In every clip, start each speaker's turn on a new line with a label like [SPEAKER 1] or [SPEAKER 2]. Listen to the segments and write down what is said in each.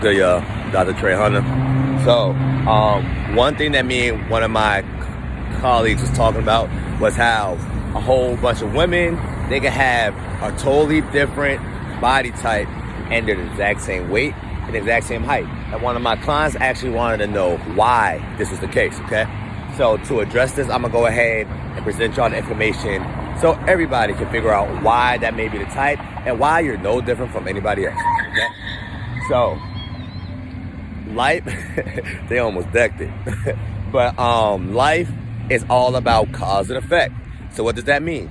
[SPEAKER 1] Good, y'all. Dr. Trehunna. So, one thing that me and one of my colleagues was talking about was how a whole bunch of women, they can have a totally different body type and they're the exact same weight and the exact same height. And one of my clients actually wanted to know why this is the case, okay? So to address this, I'm gonna go ahead and present y'all the information so everybody can figure out why that may be the type and why you're no different from anybody else, okay? So, life, they almost decked it. But life is all about cause and effect. So what does that mean?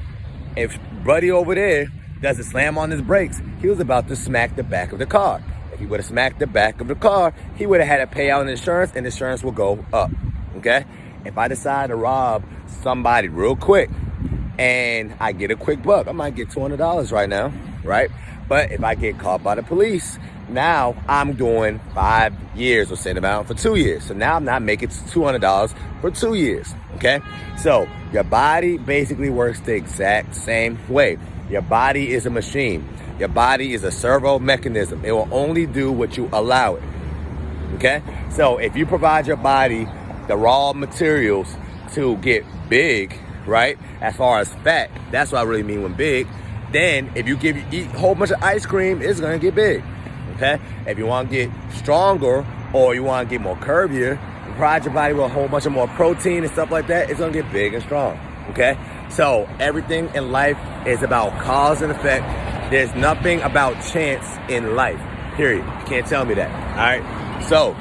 [SPEAKER 1] If buddy over there doesn't slam on his brakes, he was about to smack the back of the car. If he would have smacked the back of the car, he would have had to pay out insurance and insurance will go up, okay? If I decide to rob somebody real quick and I get a quick buck, I might get $200 right now, right? But if I get caught by the police, now I'm doing 5 years or sitting about for 2 years. So now I'm not making $200 for 2 years, okay? So your body basically works the exact same way. Your body is a machine. Your body is a servo mechanism. It will only do what you allow it, okay? So if you provide your body the raw materials to get big, right? As far as fat, that's what I really mean when big. Then if you eat a whole bunch of ice cream, it's gonna get big, okay? If you wanna get stronger or you wanna get more curvier, provide your body with a whole bunch of more protein and stuff like that, it's gonna get big and strong, okay? So everything in life is about cause and effect. There's nothing about chance in life, period. You can't tell me that, all right? So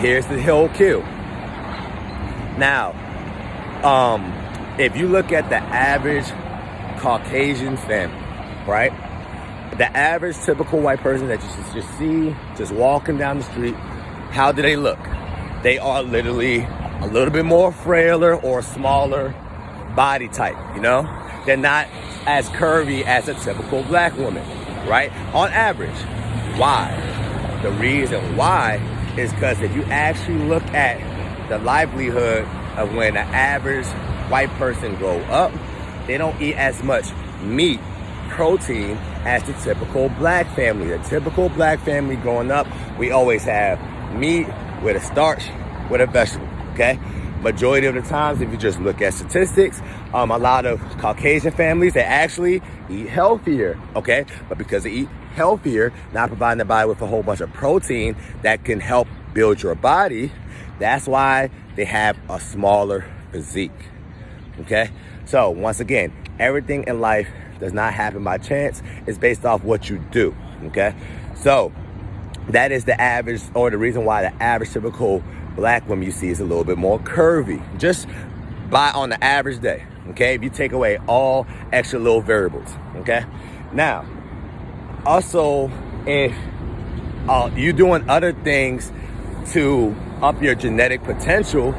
[SPEAKER 1] here's the whole kill. Now, if you look at the average Caucasian family, right? The average typical white person that you just see just walking down the street, how do they look? They are literally a little bit more frailer or smaller body type, you know? They're not as curvy as a typical black woman, right? On average. Why? The reason why is because if you actually look at the livelihood of when an average white person grow up, they don't eat as much meat, protein as the typical black family. The typical black family growing up, we always have meat with a starch, with a vegetable, okay? Majority of the times, if you just look at statistics, a lot of Caucasian families, they actually eat healthier, okay? But because they eat healthier, not providing the body with a whole bunch of protein that can help build your body, that's why they have a smaller physique, okay? So once again, everything in life does not happen by chance. It's based off what you do, okay? So that is the average, or the reason why the average typical black woman you see is a little bit more curvy, just on the average day, okay? If you take away all extra little variables, okay? Now, also, if you're doing other things to up your genetic potential,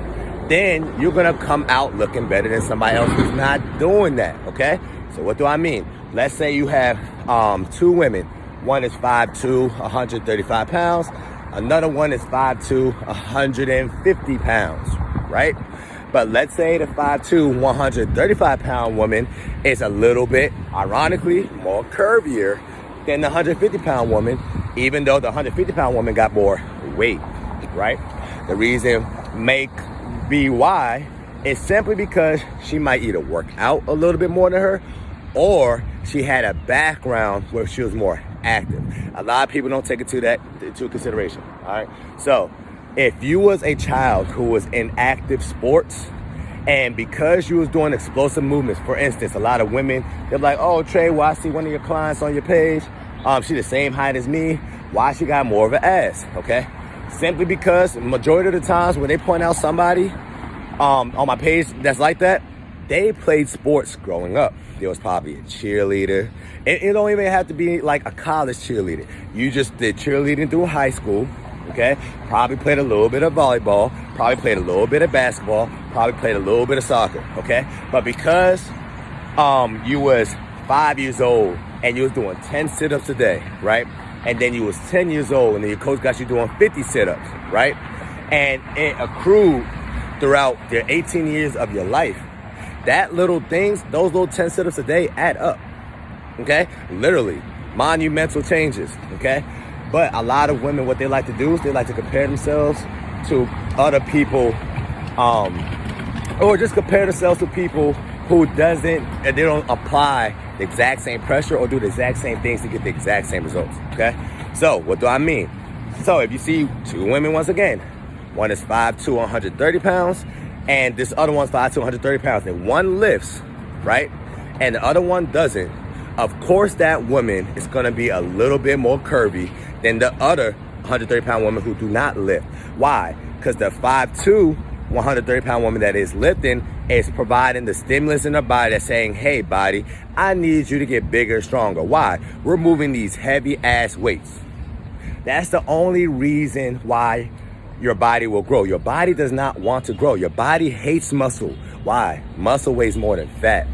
[SPEAKER 1] then you're gonna come out looking better than somebody else who's not doing that, okay? So what do I mean? Let's say you have two women. One is 5'2", 135 pounds. Another one is 5'2", 150 pounds, right? But let's say the 5'2", 135 pound woman is a little bit, ironically, more curvier than the 150 pound woman, even though the 150 pound woman got more weight, right? The reason may be why is simply because she might either work out a little bit more than her, or she had a background where she was more active. A lot of people don't take it to consideration, all right? So if you was a child who was in active sports, and because you was doing explosive movements, for instance, a lot of women, they're like, oh, Trey, well, I see one of your clients on your page. She the same height as me. Why she got more of an ass, okay? Simply because majority of the times when they point out somebody on my page that's like that, they played sports growing up. There was probably a cheerleader. It don't even have to be like a college cheerleader. You just did cheerleading through high school, okay? Probably played a little bit of volleyball, probably played a little bit of basketball, probably played a little bit of soccer, okay? But because you was 5 years old and you was doing 10 sit-ups a day, right? And then you was 10 years old and then your coach got you doing 50 sit-ups, right? And it accrued throughout the 18 years of your life. That little things, those little 10 sit-ups a day add up, okay? Literally, monumental changes, okay? But a lot of women, what they like to do is they like to compare themselves to other people, or just compare themselves to people who they don't apply the exact same pressure or do the exact same things to get the exact same results, okay? So what do I mean? So if you see two women, once again, one is 5'2", 130 pounds, and this other one's 5'2", 130 pounds, and one lifts, right? And the other one doesn't. Of course, that woman is gonna be a little bit more curvy than the other 130 pound woman who do not lift. Why? Because the 5'2", 130 pound woman that is lifting is providing the stimulus in her body that's saying, hey body, I need you to get bigger, stronger. Why? We're moving these heavy ass weights. That's the only reason why your body will grow. Your body does not want to grow. Your body hates muscle. Why? Muscle weighs more than fat.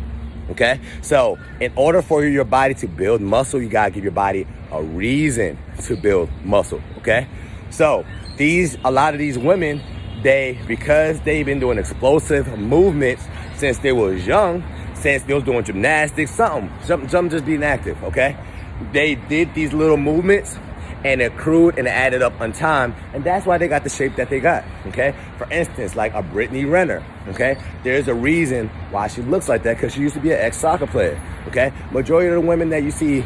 [SPEAKER 1] Okay? So in order for your body to build muscle, you gotta give your body a reason to build muscle. Okay? So a lot of these women, because they've been doing explosive movements since they was young, since they was doing gymnastics, something just being active, okay? They did these little movements and it accrued and it added up on time, and that's why they got the shape that they got, okay? For instance, like a Brittany Renner, okay? There's a reason why she looks like that, because she used to be an ex-soccer player, okay? Majority of the women that you see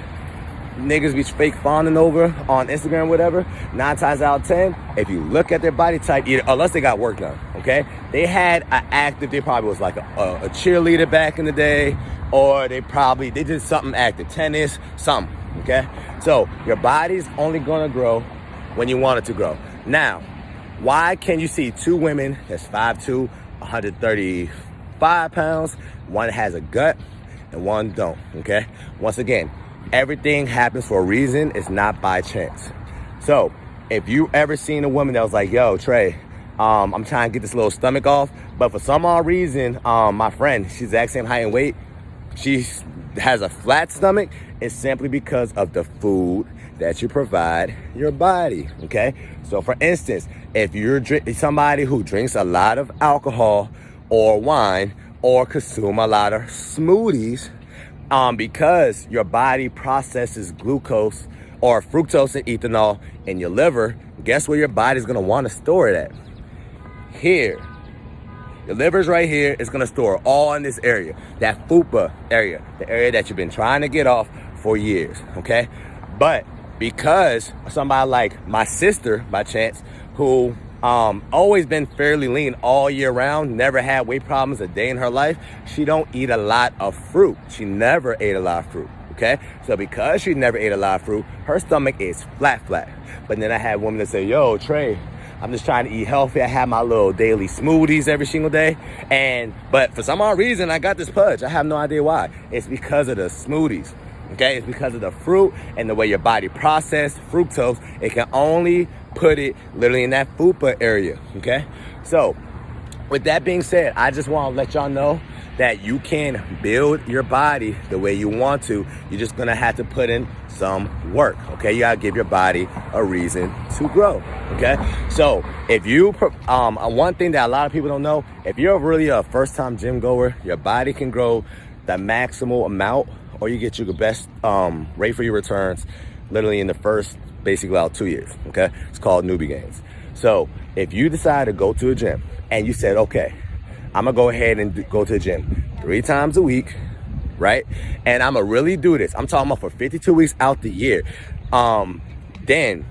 [SPEAKER 1] niggas be fake fawning over on Instagram, whatever, 9 times out of 10, if you look at their body type, unless they got work done, okay? They probably was like a cheerleader back in the day, or they did something active, tennis, something, okay? So your body's only gonna grow when you want it to grow. Now, why can you see two women that's 5'2", 135 pounds, one has a gut and one don't, okay? Once again, everything happens for a reason. It's not by chance. So if you ever seen a woman that was like, yo, Trey, I'm trying to get this little stomach off, but for some odd reason, my friend, she's the exact same height and weight, she has a flat stomach, it's simply because of the food that you provide your body, okay? So for instance, if you're somebody who drinks a lot of alcohol or wine or consume a lot of smoothies, because your body processes glucose or fructose and ethanol in your liver, guess where your body's gonna wanna store it at? Here. Your liver's right here. It's gonna store all in this area, that fupa area, the area that you've been trying to get off for years, okay? But because somebody like my sister, by chance, who always been fairly lean all year round, never had weight problems a day in her life, she don't eat a lot of fruit. She never ate a lot of fruit, okay? So because she never ate a lot of fruit, her stomach is flat. But then I had women that say, yo, Trey, I'm just trying to eat healthy. I have my little daily smoothies every single day. But for some odd reason, I got this pudge. I have no idea why. It's because of the smoothies, okay? It's because of the fruit and the way your body processes fructose. It can only put it literally in that fupa area, okay? So with that being said, I just want to let y'all know that you can build your body the way you want to. You're just gonna have to put in some work, okay? You gotta give your body a reason to grow, okay? So if you, one thing that a lot of people don't know, if you're really a first-time gym goer, your body can grow the maximal amount, or you get your best rate for your returns literally in the first, basically about 2 years, okay? It's called newbie gains. So if you decide to go to a gym and you said, okay, I'm gonna go ahead and go to the gym 3 times a week, right? And I'm gonna really do this. I'm talking about for 52 weeks out the year. Then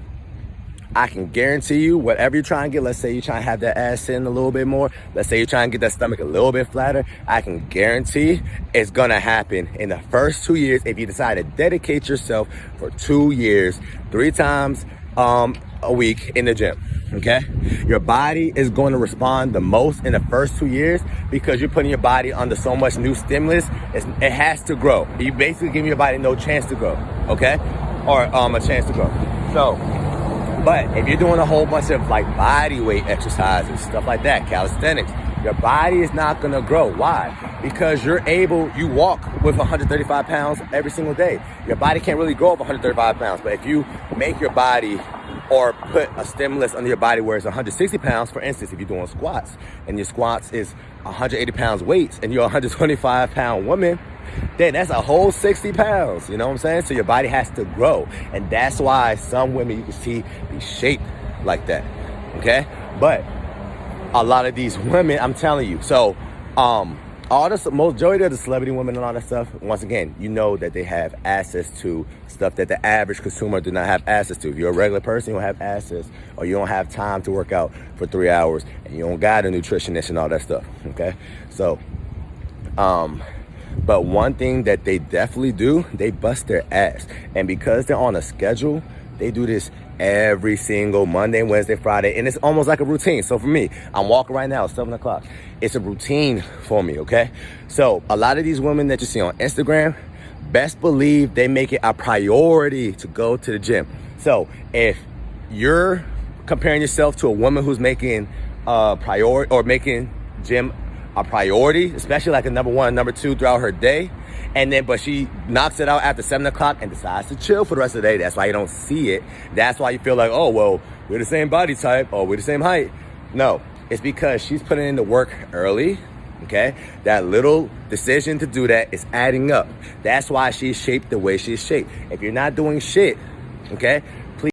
[SPEAKER 1] I can guarantee you whatever you're trying to get, let's say you're trying to have that ass in a little bit more, let's say you're trying to get that stomach a little bit flatter, I can guarantee it's gonna happen in the first 2 years if you decide to dedicate yourself for 2 years, 3 times a week in the gym, okay? Your body is going to respond the most in the first 2 years because you're putting your body under so much new stimulus. It has to grow. You basically give your body no chance to grow, okay? Or a chance to grow. So, but if you're doing a whole bunch of like body weight exercises, stuff like that, calisthenics, your body is not gonna grow. Why? Because you walk with 135 pounds every single day. Your body can't really grow up 135 pounds, but if you make your body or put a stimulus under your body where it's 160 pounds, for instance, if you're doing squats and your squats is 180 pounds weights and you're a 125 pound woman, then that's a whole 60 pounds. You know what I'm saying? So your body has to grow. And that's why some women you can see be shaped like that. Okay? But a lot of these women, I'm telling you, so all the majority of the celebrity women and all that stuff, once again, you know that they have access to stuff that the average consumer do not have access to. If you're a regular person, you don't have access, or you don't have time to work out for 3 hours, and you don't got a nutritionist and all that stuff. Okay, so but one thing that they definitely do, they bust their ass, and because they're on a schedule, they do this every single Monday, Wednesday, Friday, and it's almost like a routine. So for me, I'm walking right now, 7 o'clock. It's a routine for me, okay? So a lot of these women that you see on Instagram, best believe they make it a priority to go to the gym. So if you're comparing yourself to a woman who's making a priority or making gym a priority, especially like a number one, number two throughout her day, and then but she knocks it out after 7 o'clock and decides to chill for the rest of the day. That's why you don't see it. That's why you feel like, oh, well, we're the same body type, or we're the same height. No, it's because she's putting in the work early, okay? That little decision to do that is adding up. That's why she's shaped the way she's shaped. If you're not doing shit, okay,